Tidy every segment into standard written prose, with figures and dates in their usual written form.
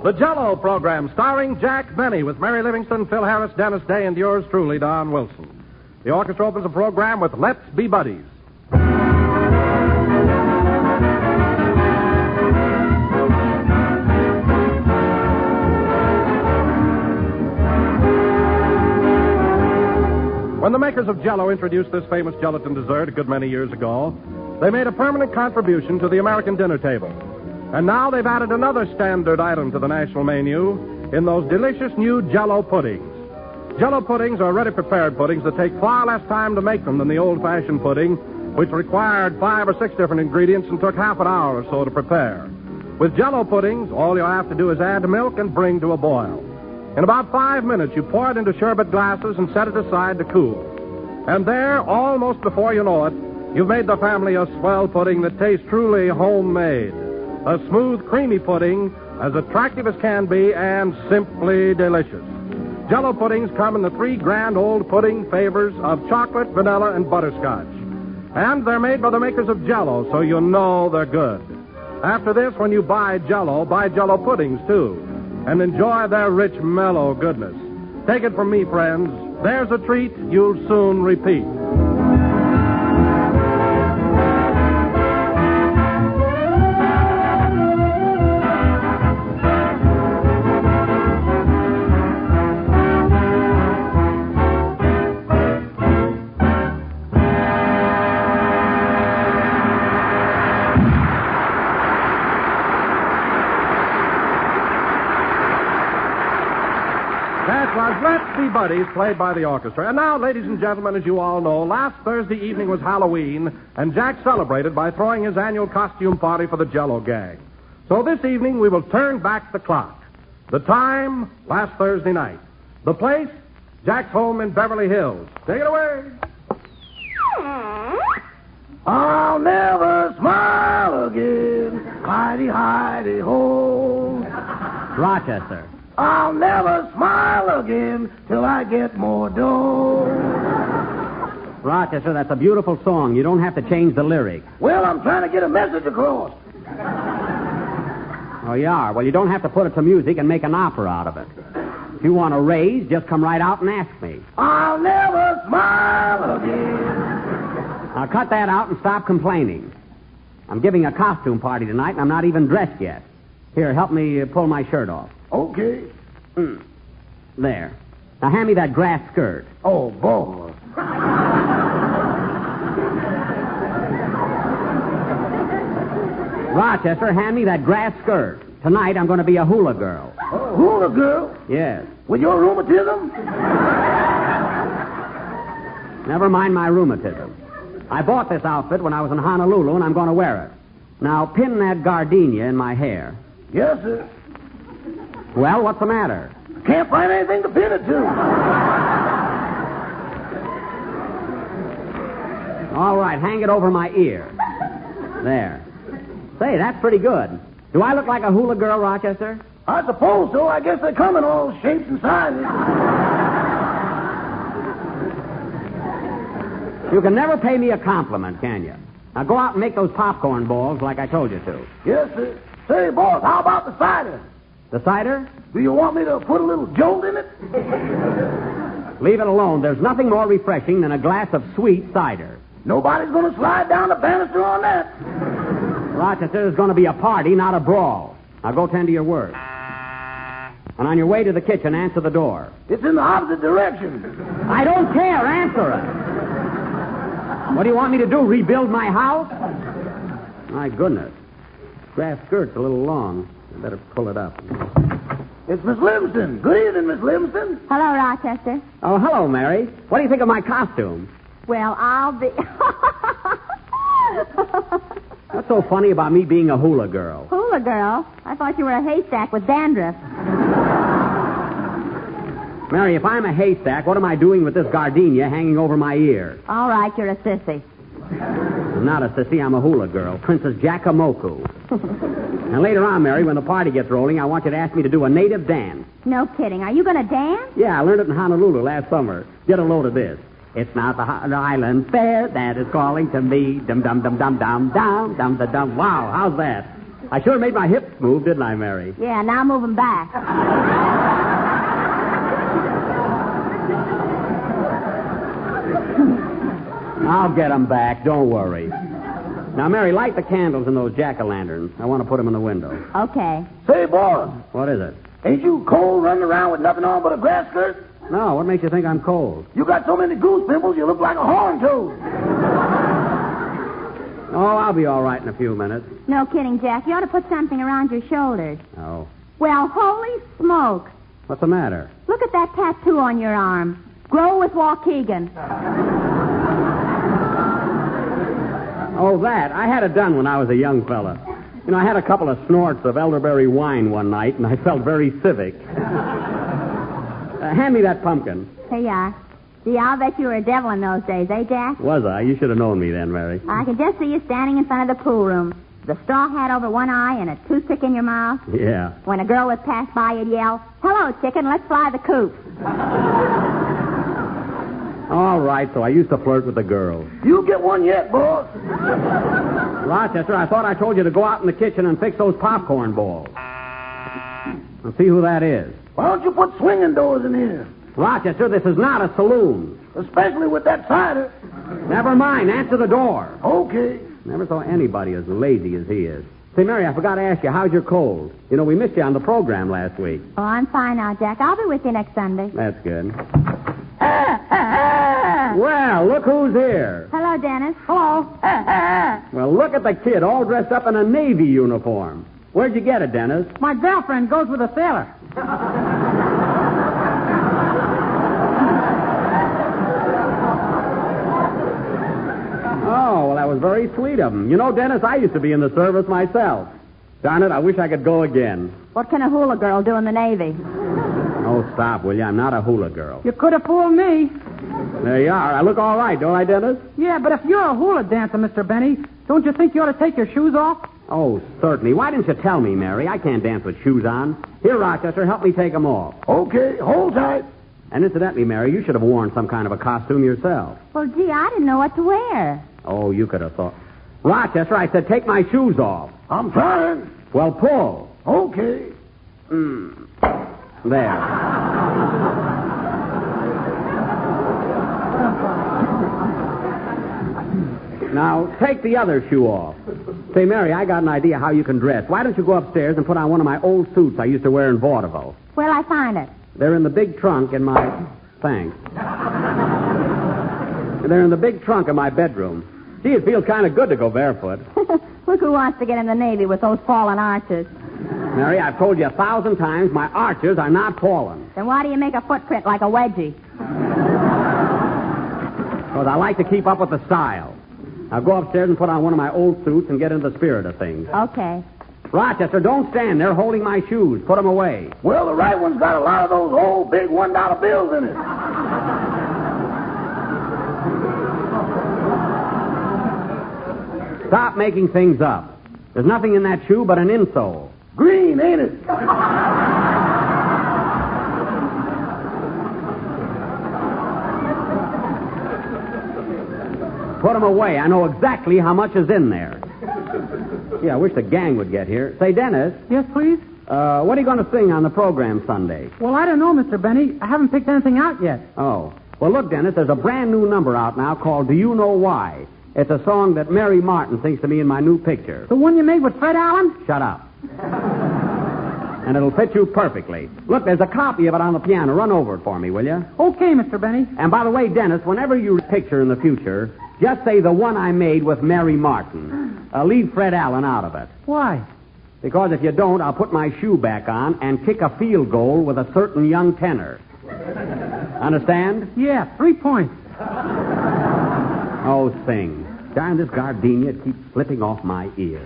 The Jell-O program, starring Jack Benny with Mary Livingston, Phil Harris, Dennis Day, and yours truly, Don Wilson. The orchestra opens the program with Let's Be Buddies. When the makers of Jell-O introduced this famous gelatin dessert a good many years ago, they made a permanent contribution to the American dinner table. And now they've added another standard item to the national menu in those delicious new Jell-O puddings. Jell-O puddings are ready-prepared puddings that take far less time to make them than the old-fashioned pudding, which required 5 or 6 different ingredients and took half an hour or so to prepare. With Jell-O puddings, all you have to do is add milk and bring to a boil. In about 5 minutes, you pour it into sherbet glasses and set it aside to cool. And there, almost before you know it, you've made the family a swell pudding that tastes truly homemade. A smooth, creamy pudding, as attractive as can be, and simply delicious. Jell-O puddings come in the 3 grand old pudding flavors of chocolate, vanilla, and butterscotch. And they're made by the makers of Jell-O, so you know they're good. After this, when you buy Jell-O puddings, too, and enjoy their rich, mellow goodness. Take it from me, friends. There's a treat you'll soon repeat. That was Let's Be Buddies, played by the orchestra. And now, ladies and gentlemen, as you all know, last Thursday evening was Halloween, and Jack celebrated by throwing his annual costume party for the Jell-O gang. So this evening, we will turn back the clock. The time, last Thursday night. The place, Jack's home in Beverly Hills. Take it away. I'll never smile again. Hidey-hidey-ho. Rochester. I'll never smile again till I get more dough. Rochester, that's a beautiful song. You don't have to change the lyrics. Well, I'm trying to get a message across. Oh, you are? Well, you don't have to put it to music and make an opera out of it. If you want a raise, just come right out and ask me. I'll never smile again. Now, cut that out and stop complaining. I'm giving a costume party tonight, and I'm not even dressed yet. Here, help me pull my shirt off. Okay. There. Now, hand me that grass skirt. Oh, boy. Rochester, hand me that grass skirt. Tonight, I'm going to be a hula girl. Hula girl? Yes. With your rheumatism? Never mind my rheumatism. I bought this outfit when I was in Honolulu, and I'm going to wear it. Now, pin that gardenia in my hair. Yes, sir. Well, what's the matter? Can't find anything to pin it to. All right, hang it over my ear. There. Say, that's pretty good. Do I look like a hula girl, Rochester? I suppose so. I guess they come in all shapes and sizes. You can never pay me a compliment, can you? Now go out and make those popcorn balls like I told you to. Yes, sir. Say, boss, how about the cider? The cider? Do you want me to put a little jolt in it? Leave it alone. There's nothing more refreshing than a glass of sweet cider. Nobody's going to slide down the banister on that. Rochester, there's going to be a party, not a brawl. Now go tend to your work. And on your way to the kitchen, answer the door. It's in the opposite direction. I don't care. Answer it. What do you want me to do, rebuild my house? My goodness. Grass skirt's a little long. I better pull it up. It's Miss Livingston. Good evening, Miss Livingston. Hello, Rochester. Oh, hello, Mary. What do you think of my costume? Well, I'll be... What's so funny about me being a hula girl? Hula girl? I thought you were a haystack with dandruff. Mary, if I'm a haystack, what am I doing with this gardenia hanging over my ear? All right, you're a sissy. I'm not a sissy. I'm a hula girl. Princess Jackamoku. And later on, Mary, when the party gets rolling, I want you to ask me to do a native dance. No kidding. Are you going to dance? Yeah, I learned it in Honolulu last summer. Get a load of this. It's not the Island Fair that is calling to me. Dum-dum-dum-dum-dum-dum, dum-da-dum. Wow, how's that? I sure made my hips move, didn't I, Mary? Yeah, now move 'em back. I'll get 'em back. Don't worry. Now, Mary, light the candles in those jack-o'-lanterns. I want to put them in the window. Okay. Say, boss, What is it? ain't you cold running around with nothing on but a grass skirt? No, what makes you think I'm cold? You got so many goose pimples, you look like a horn toad. Oh, I'll be all right in a few minutes. No kidding, Jack. You ought to put something around your shoulders. Oh. Well, holy smoke. What's the matter? Look at that tattoo on your arm. Grow with Waukegan. Oh, that. I had it done when I was a young fella. You know, I had a couple of snorts of elderberry wine one night, and I felt very civic. Hand me that pumpkin. Here you are. Gee, I'll bet you were a devil in those days, eh, Jack? Was I? You should have known me then, Mary. I can just see you standing in front of the pool room, the straw hat over one eye and a toothpick in your mouth. Yeah. When a girl would pass by, you'd yell, "Hello, chicken, let's fly the coop." All right, so I used to flirt with the girls. You get one yet, boss? Rochester, I thought I told you to go out in the kitchen and fix those popcorn balls. And see who that is. Why don't you put swinging doors in here? Rochester, this is not a saloon. Especially with that cider. Never mind, answer the door. Okay. Never saw anybody as lazy as he is. Say, Mary, I forgot to ask you, how's your cold? You know, we missed you on the program last week. Oh, I'm fine now, Jack. I'll be with you next Sunday. That's good. Well, look who's here. Hello, Dennis. Hello. Well, look at the kid all dressed up in a Navy uniform. Where'd you get it, Dennis? My girlfriend goes with a sailor. Oh, well, that was very sweet of him. You know, Dennis, I used to be in the service myself. Darn it, I wish I could go again. What can a hula girl do in the Navy? Oh, stop, will you? I'm not a hula girl. You could have fooled me. There you are. I look all right, don't I, Dennis? Yeah, but if you're a hula dancer, Mr. Benny, don't you think you ought to take your shoes off? Oh, certainly. Why didn't you tell me, Mary? I can't dance with shoes on. Here, Rochester, help me take them off. Okay, hold tight. And incidentally, Mary, you should have worn some kind of a costume yourself. Well, gee, I didn't know what to wear. Oh, you could have thought. Rochester, I said take my shoes off. I'm trying. Well, pull. Okay. There. Now, take the other shoe off. Say, Mary, I got an idea how you can dress. Why don't you go upstairs and put on one of my old suits I used to wear in vaudeville? Where'll I find it? They're in the big trunk in my... Thanks. They're in the big trunk of my bedroom. Gee, it feels kind of good to go barefoot. Look who wants to get in the Navy with those fallen arches. Mary, I've told you 1,000 times my arches are not fallen. Then why do you make a footprint like a wedgie? Because I like to keep up with the style. Now go upstairs and put on one of my old suits and get into the spirit of things. Okay. Rochester, don't stand there holding my shoes. Put them away. Well, the right one's got a lot of those old big $1 bills in it. Stop making things up. There's nothing in that shoe but an insole. Green, ain't it? Put them away. I know exactly how much is in there. Yeah, I wish the gang would get here. Say, Dennis. Yes, please? What are you going to sing on the program Sunday? Well, I don't know, Mr. Benny. I haven't picked anything out yet. Oh. Well, look, Dennis, there's a brand new number out now called Do You Know Why? It's a song that Mary Martin sings to me in my new picture. The one you made with Fred Allen? Shut up. And it'll fit you perfectly. Look, there's a copy of it on the piano. Run over it for me, will you? Okay, Mr. Benny. And by the way, Dennis, whenever you picture in the future, just say the one I made with Mary Martin. Leave Fred Allen out of it. Why? Because if you don't, I'll put my shoe back on and kick a field goal with a certain young tenor. Understand? Yeah, 3 points. Oh, sing. Darn, this gardenia keeps slipping off my ear.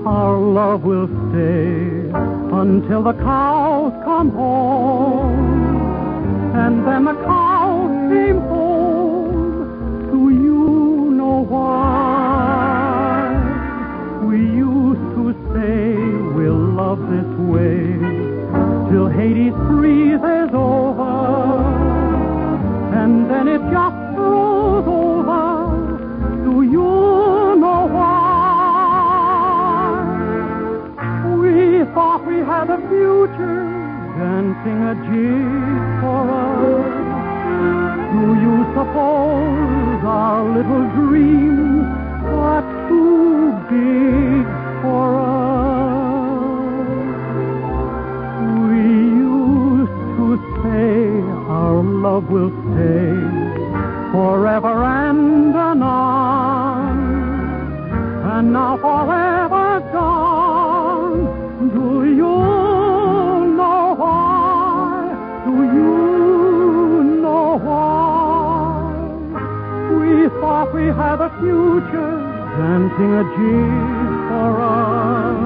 Our love will stay until the cows come home. And then the cows came home. Do you know why? We used to say dancing a jig for us. Do you suppose our little dreams are too big for us? We used to say our love will stay forever and anon, and now forever gone. Do you know why? Do you know why? We thought we had a future dancing a jig for us.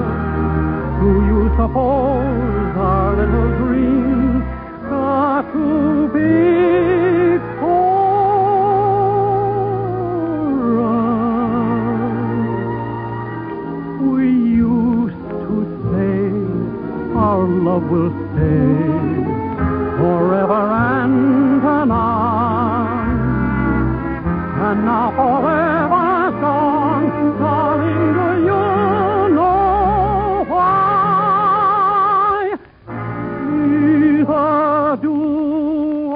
Do you suppose our little dreams are too big for us? We used to say our love will stay forever and anon, and now forever gone. Darling, do you know why? Neither do I.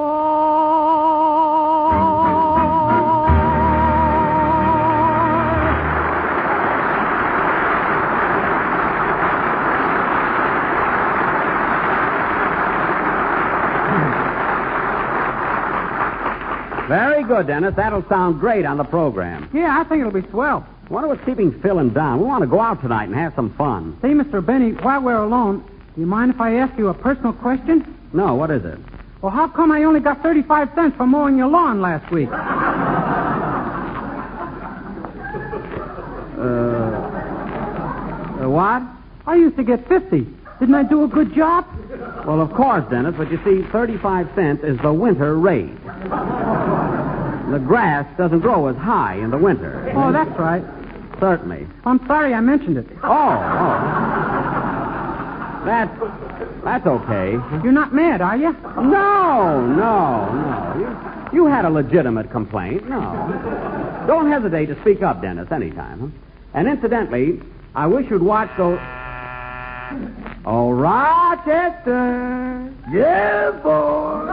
Very good, Dennis. That'll sound great on the program. Yeah, I think it'll be swell. Wonder what's keeping Phil and Don. We want to go out tonight and have some fun. Say, Mr. Benny, while we're alone, do you mind if I ask you a personal question? No, what is it? Well, how come I only got 35 cents for mowing your lawn last week? What? I used to get 50. Didn't I do a good job? Well, of course, Dennis, but you see, 35 cents is the winter rate. The grass doesn't grow as high in the winter. Oh, that's right. Certainly. I'm sorry I mentioned it. Oh. That's okay. You're not mad, are you? No. You had a legitimate complaint. No. Don't hesitate to speak up, Dennis, anytime. Huh? And incidentally, I wish you'd watch those... Oh, Rochester. Yes, boy.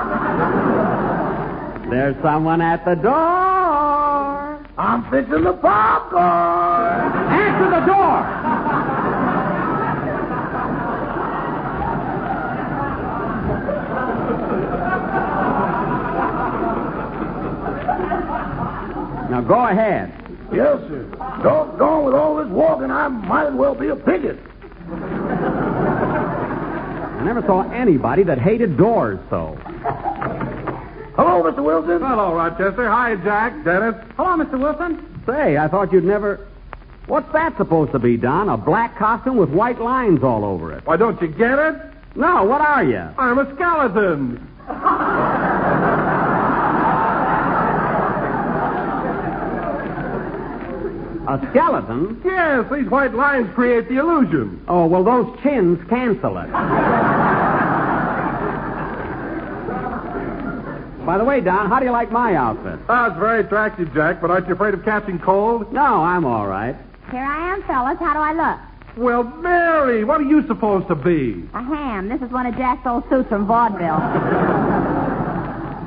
There's someone at the door. I'm fixing the popcorn. Answer the door. Now go ahead. Yes, sir. Doggone, with all this walking, I might as well be a picket. I never saw anybody that hated doors so. Hello, Mr. Wilson. Hello, Rochester. Hi, Jack. Dennis. Hello, Mr. Wilson. Say, I thought you'd never... What's that supposed to be, Don? A black costume with white lines all over it. Why, don't you get it? No, what are you? I'm a skeleton. A skeleton? Yes, these white lines create the illusion. Oh, well, those chins cancel it. By the way, Don, how do you like my outfit? It's very attractive, Jack, but aren't you afraid of catching cold? No, I'm all right. Here I am, fellas. How do I look? Well, Mary, what are you supposed to be? A ham. This is one of Jack's old suits from vaudeville.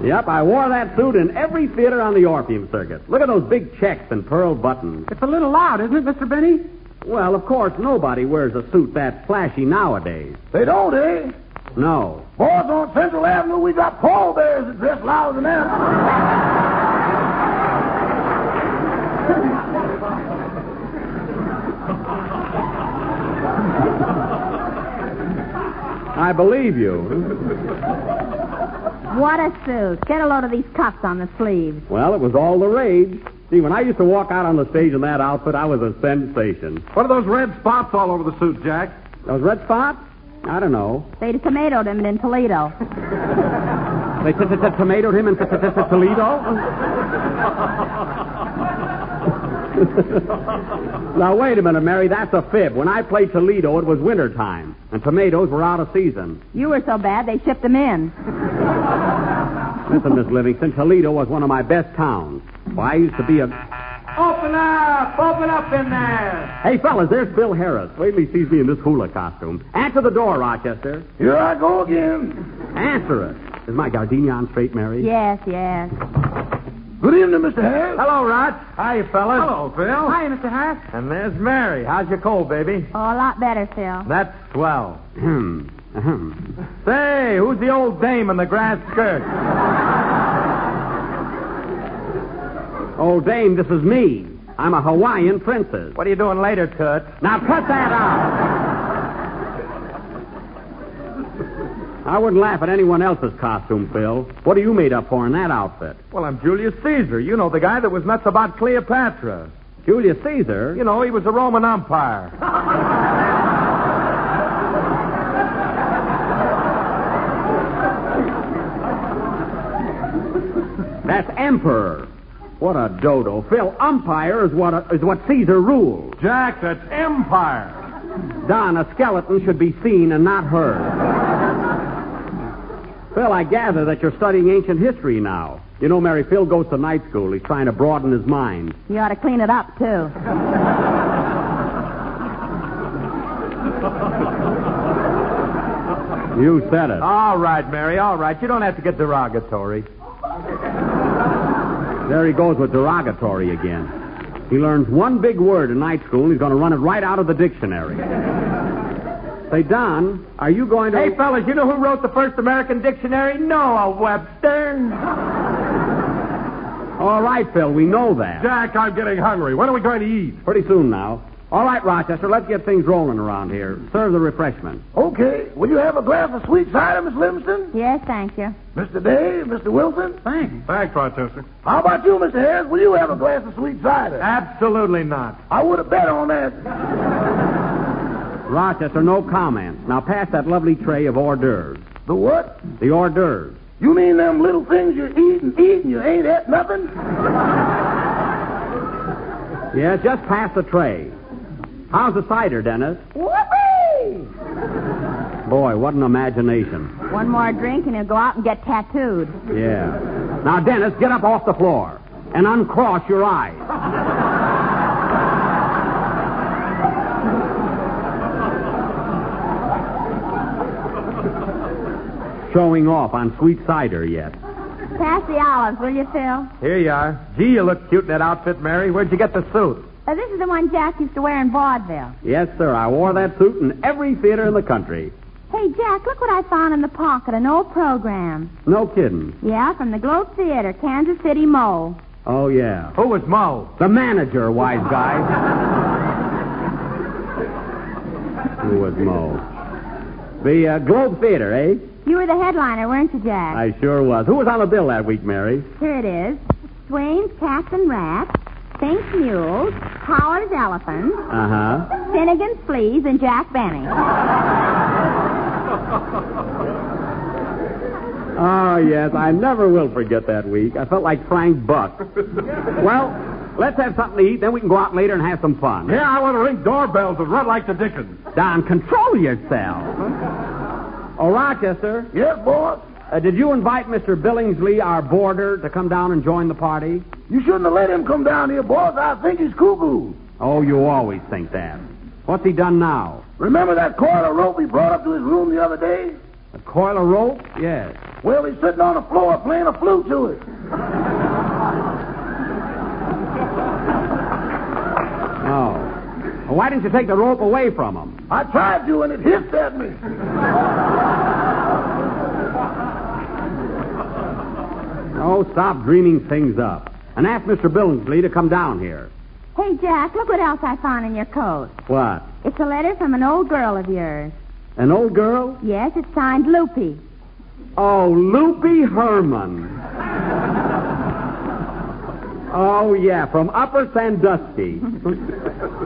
Yep, I wore that suit in every theater on the Orpheum circuit. Look at those big checks and pearl buttons. It's a little loud, isn't it, Mr. Benny? Well, of course, nobody wears a suit that flashy nowadays. They don't, eh? No. Boys, on Central Avenue, we got pallbearers that dress louder than that. I believe you. What a suit. Get a load of these cuffs on the sleeves. Well, it was all the rage. See, when I used to walk out on the stage in that outfit, I was a sensation. What are those red spots all over the suit, Jack? Those red spots? I don't know. They'd have tomatoed him in Toledo. They tomatoed him in Toledo? Now, wait a minute, Mary. That's a fib. When I played Toledo, it was wintertime, and tomatoes were out of season. You were so bad, they shipped them in. Listen, Miss Livingston, Toledo was one of my best towns. Well, I used to be a... Open up in there. Hey, fellas, there's Bill Harris. Wait till he sees me in this hula costume. Answer the door, Rochester. Here I go again. Answer it. Is my gardenia on straight, Mary? Yes, yes. Good evening, Mr. Harris. Hello, Rod. Hiya, fellas. Hello, Phil. Hi, Mr. Harris. And there's Mary. How's your cold, baby? Oh, a lot better, Phil. That's swell. Ahem. Say, who's the old dame in the grass skirt? Old dame, this is me. I'm a Hawaiian princess. What are you doing later, Toots? Now cut that out. I wouldn't laugh at anyone else's costume, Phil. What are you made up for in that outfit? Well, I'm Julius Caesar. You know, the guy that was nuts about Cleopatra. Julius Caesar? You know, he was a Roman umpire. That's emperor. What a dodo. Phil, umpire is what Caesar ruled. Jack, that's empire. Don, a skeleton should be seen and not heard. Phil, I gather that you're studying ancient history now. You know, Mary, Phil goes to night school. He's trying to broaden his mind. You ought to clean it up, too. You said it. All right, Mary, all right. You don't have to get derogatory. There he goes with derogatory again. He learns one big word in night school, and he's going to run it right out of the dictionary. Say, Don, are you going to... Hey, fellas, you know who wrote the first American dictionary? Noah Webster. All right, Phil, we know that. Jack, I'm getting hungry. When are we going to eat? Pretty soon now. All right, Rochester, let's get things rolling around here. Serve the refreshment. Okay. Will you have a glass of sweet cider, Miss Livingston? Yes, thank you. Mr. Dave, Mr. Wilson? Thanks. Thanks, Rochester. How about you, Mr. Harris? Will you have a glass of sweet cider? Absolutely not. I would have bet on that. Rochester, no comment. Now pass that lovely tray of hors d'oeuvres. The what? The hors d'oeuvres. You mean them little things you eat and you ain't at nothing? Yeah, just pass the tray. How's the cider, Dennis? Whoopee! Boy, what an imagination. One more drink and he'll go out and get tattooed. Yeah. Now, Dennis, get up off the floor and uncross your eyes. Showing off on sweet cider yet. Pass the olives, will you, Phil? Here you are. Gee, you look cute in that outfit, Mary. Where'd you get the suit? This is the one Jack used to wear in vaudeville. Yes, sir. I wore that suit in every theater in the country. Hey, Jack, look what I found in the pocket, an old program. No kidding. Yeah, from the Globe Theater, Kansas City, Mo. Oh, yeah. Who was Mo? The manager, wise guy. Who was Mo? The Globe Theater, eh? You were the headliner, weren't you, Jack? I sure was. Who was on the bill that week, Mary? Here it is. Swain's Cats and Rats, Fink's Mules, Howard's Elephants, Uh-huh. Finnegan's Fleas, and Jack Benny. Oh, yes. I never will forget that week. I felt like Frank Buck. Well, let's have something to eat, then we can go out later and have some fun. Yeah, I want to ring doorbells and run like the Dickens. Don, control yourself. Oh, Rochester, Yes, boss? did you invite Mr. Billingsley, our boarder, to come down and join the party? You shouldn't have let him come down here, boss. I think he's cuckoo. Oh, you always think that. What's he done now? Remember that coil of rope he brought up to his room the other day? A coil of rope? Yes. Well, he's sitting on the floor playing a flute to it. Oh. Well, why didn't you take the rope away from him? I tried to, and it hissed at me. Oh, stop dreaming things up. And ask Mr. Billingsley to come down here. Hey, Jack, look what else I found in your coat. What? It's a letter from an old girl of yours. An old girl? Yes, it's signed Loopy. Oh, Loopy Herman. Oh, yeah, from Upper Sandusky.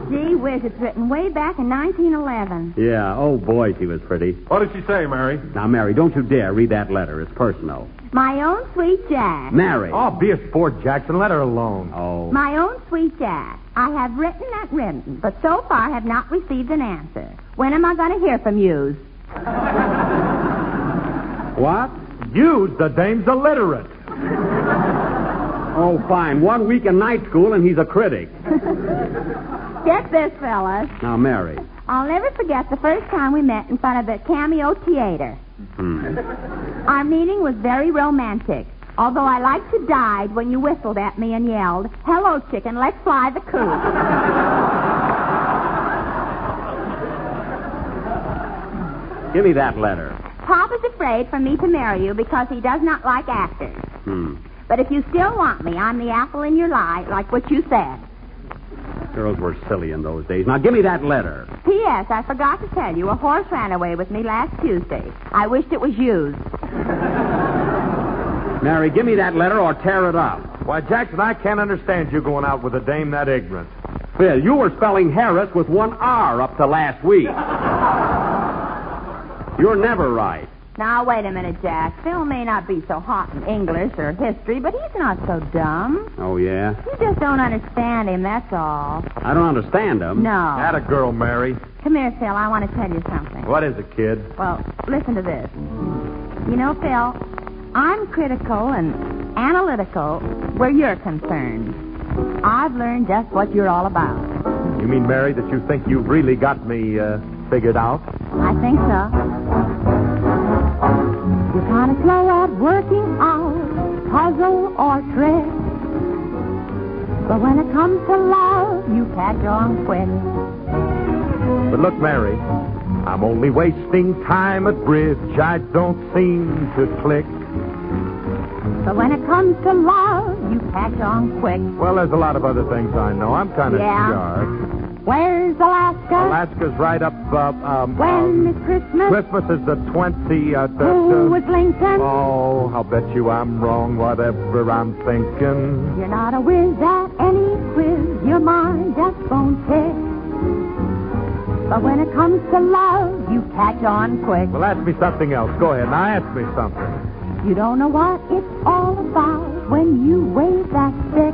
Gee whiz, it's written way back in 1911. Yeah, oh, boy, she was pretty. What did she say, Mary? Now, Mary, don't you dare read that letter. It's personal. My own sweet Jack. Mary. Oh, be a sport, Jackson. Let her alone. Oh. My own sweet Jack. I have written and written, but so far have not received an answer. When am I going to hear from you? What? Use the dame's illiterate. Oh, fine. 1 week in night school and he's a critic. Get this, fellas. Now, Mary. I'll never forget the first time we met in front of the Cameo Theater. Our meeting was very romantic, although I like to died when you whistled at me and yelled, "Hello, chicken, let's fly the coop." Give me that letter. Papa's afraid for me to marry you because he does not like actors. But if you still want me, I'm the apple in your eye, like what you said. Girls were silly in those days. Now, give me that letter. P.S. I forgot to tell you, a horse ran away with me last Tuesday. I wished it was used. Mary, give me that letter or tear it up. Why, Jackson, I can't understand you going out with a dame that ignorant. Phil, you were spelling Harris with one R up to last week. You're never right. Now, wait a minute, Jack. Phil may not be so hot in English or history, but he's not so dumb. Oh, yeah? You just don't understand him, that's all. I don't understand him. No. Atta girl, Mary. Come here, Phil. I want to tell you something. What is it, kid? Well, listen to this. You know, Phil, I'm critical and analytical where you're concerned. I've learned just what you're all about. You mean, Mary, that you think you've really got me figured out? I think so. You're kind of slow at working out puzzle or trick. But when it comes to love, you catch on quick. But look, Mary, I'm only wasting time at bridge. I don't seem to click. But when it comes to love, you catch on quick. Well, there's a lot of other things I know. I'm kind of sharp. Where's Alaska? Alaska's right up, when is Christmas? Christmas is the 20th. Who was Lincoln? Oh, I'll bet you I'm wrong, whatever I'm thinking. You're not a whiz at any quiz. Your mind just won't tick. But when it comes to love, you catch on quick. Well, ask me something else. Go ahead, now ask me something. You don't know what it's all about when you wave that stick.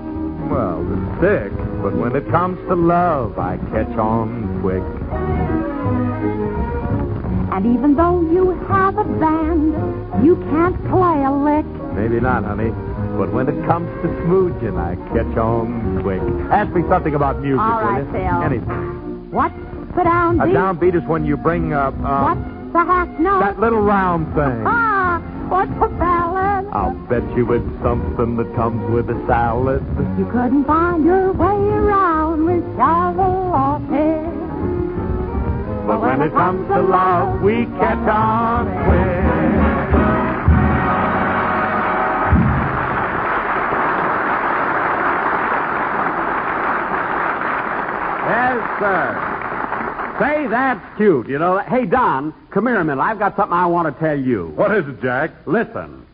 Well, the stick. But when it comes to love, I catch on quick. And even though you have a band, you can't play a lick. Maybe not, honey. But when it comes to smoochin', I catch on quick. Ask me something about music, all right, will you? Phil. Anything. What's the downbeat? A downbeat is when you bring up... what's the half note? That little round thing. What's a ballad? I'll bet you it's something that comes with a salad. You couldn't find your way around with shovel or pick. But when it comes to love, we catch on quick. Yes, sir. Say, that's cute, you know. Hey, Don, come here a minute. I've got something I want to tell you. What is it, Jack? Listen.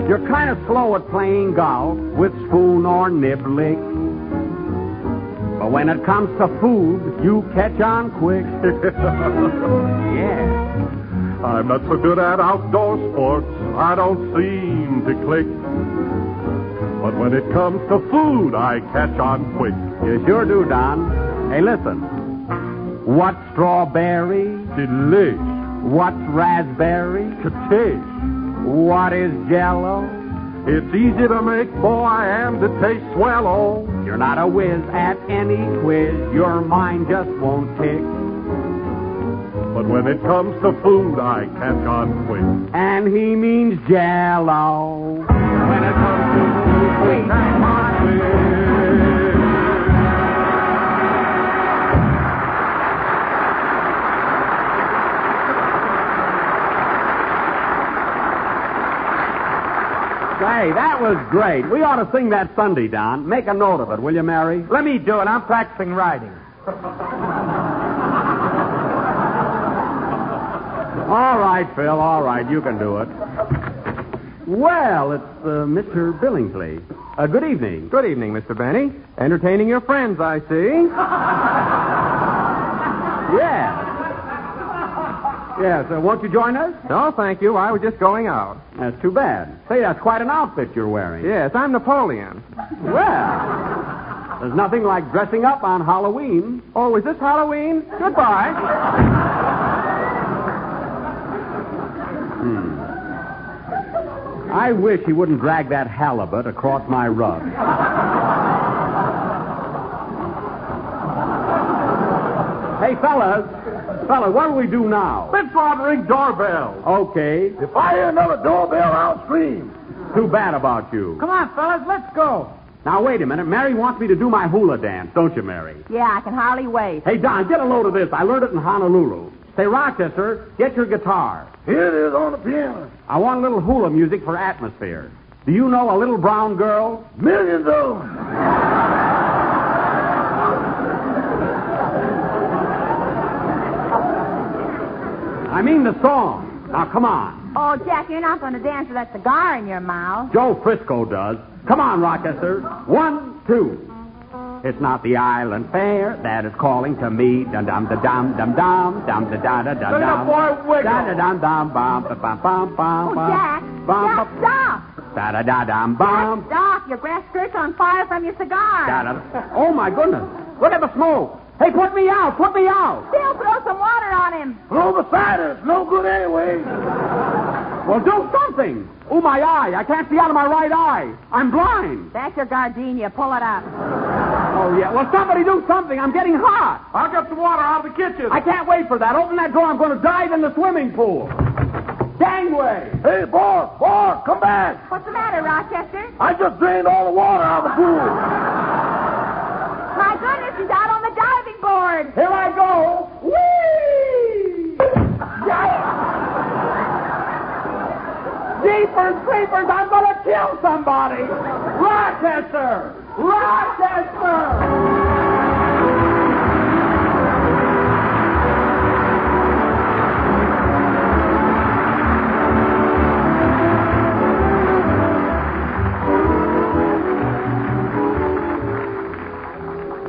You're kind of slow at playing golf with spoon or niblick. But when it comes to food, you catch on quick. Yeah. I'm not so good at outdoor sports. I don't seem to click. But when it comes to food, I catch on quick. You sure do, Don. Hey, listen. What's strawberry? Delish. What's raspberry? Katish. What is Jell-O? It's easy to make, boy, and it tastes swell, oh. You're not a whiz at any quiz. Your mind just won't tick. But when it comes to food, I catch on quick. And he means Jell-O. When it comes to food, we catch on quick. Say, that was great. We ought to sing that Sunday, Don. Make a note of it, will you, Mary? Let me do it. I'm practicing writing. All right, Phil, all right. You can do it. Well, it's Mr. Billingsley. Good evening. Good evening, Mr. Benny. Entertaining your friends, I see. Yes. Yes, won't you join us? No, thank you. I was just going out. That's too bad. Say, that's quite an outfit you're wearing. Yes, I'm Napoleon. Well, there's nothing like dressing up on Halloween. Oh, is this Halloween? Goodbye. I wish he wouldn't drag that halibut across my rug. Hey, fellas, what do we do now? Let's go out and ring doorbell. Okay. If I hear another doorbell, I'll scream. Too bad about you. Come on, fellas, let's go. Now, wait a minute. Mary wants me to do my hula dance, don't you, Mary? Yeah, I can hardly wait. Hey, Don, get a load of this. I learned it in Honolulu. Say, Rochester, get your guitar. Here it is on the piano. I want a little hula music for atmosphere. Do you know a little brown girl? Millions of them. I mean the song. Now, come on. Oh, Jack, you're not going to dance with that cigar in your mouth. Joe Frisco does. Come on, Rochester. 1, 2. It's not the island fair that is calling to me. Dum dum da dum dum dum dum da da da da Look at the boy wiggle. Da da dum dum bum ba bum bum bum. Oh, Jack. Jack, stop. Da da da dum bum. Jack, stop. Your grass skirt's on fire from your cigar. Da da. Oh my goodness! Look at the smoke. Hey, put me out! Put me out! Still throw some water on him. Throw beside us. No good anyway. Well, do something. Oh, my eye. I can't see out of my right eye. I'm blind. That's your gardenia. Pull it up. Oh, yeah. Well, somebody do something. I'm getting hot. I'll get some water out of the kitchen. I can't wait for that. Open that door. I'm going to dive in the swimming pool. Gangway. Hey, boss, come back. What's the matter, Rochester? I just drained all the water out of the pool. My goodness, he's out on the diving board. Here I go. Whee! Jeepers creepers, I'm going to kill somebody. Rochester! Rochester!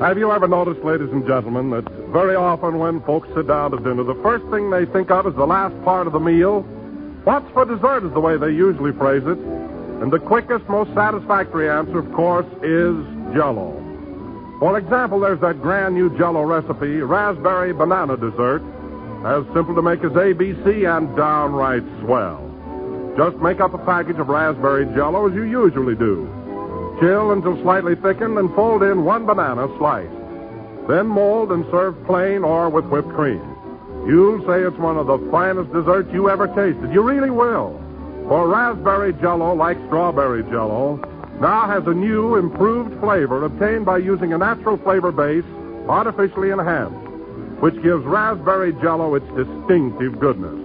Have you ever noticed, ladies and gentlemen, that very often when folks sit down to dinner, the first thing they think of is the last part of the meal? What's for dessert is the way they usually phrase it. And the quickest, most satisfactory answer, of course, is Jell-O. For example, there's that grand new Jell-O recipe, raspberry banana dessert, as simple to make as ABC and downright swell. Just make up a package of raspberry Jell-O as you usually do. Chill until slightly thickened and fold in 1 banana sliced. Then mold and serve plain or with whipped cream. You'll say it's one of the finest desserts you ever tasted. You really will. For raspberry Jell-O, like strawberry Jell-O, now has a new, improved flavor obtained by using a natural flavor base artificially enhanced, which gives raspberry Jell-O its distinctive goodness.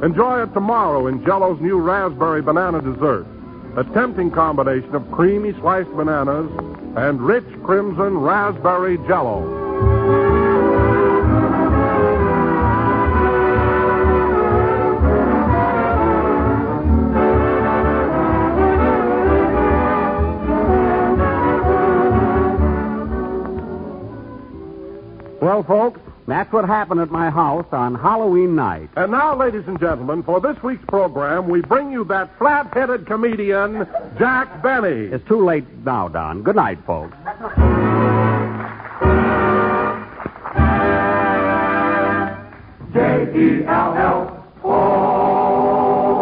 Enjoy it tomorrow in Jell-O's new raspberry banana dessert, a tempting combination of creamy sliced bananas and rich crimson raspberry Jell-O. Well, folks, That's what happened at my house on Halloween night. and now, ladies and gentlemen, for this week's program, we bring you that flat-headed comedian, Jack Benny. It's too late now, Don. Good night, folks.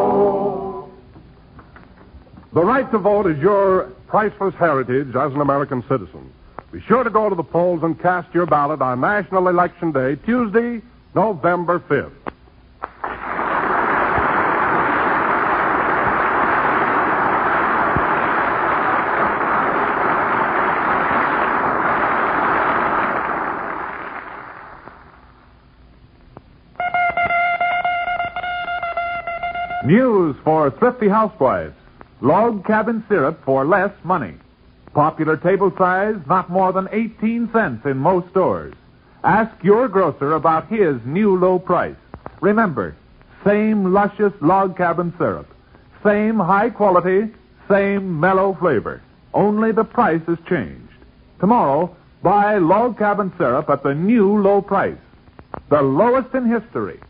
J-E-L-L-O. The right to vote is your priceless heritage as an American citizen. Be sure to go to the polls and cast your ballot on National Election Day, Tuesday, November 5th. News for thrifty housewives. Log cabin syrup for less money. Popular table size, not more than 18 cents in most stores. Ask your grocer about his new low price. Remember, same luscious log cabin syrup. Same high quality, same mellow flavor. Only the price has changed. Tomorrow, buy log cabin syrup at the new low price. The lowest in history.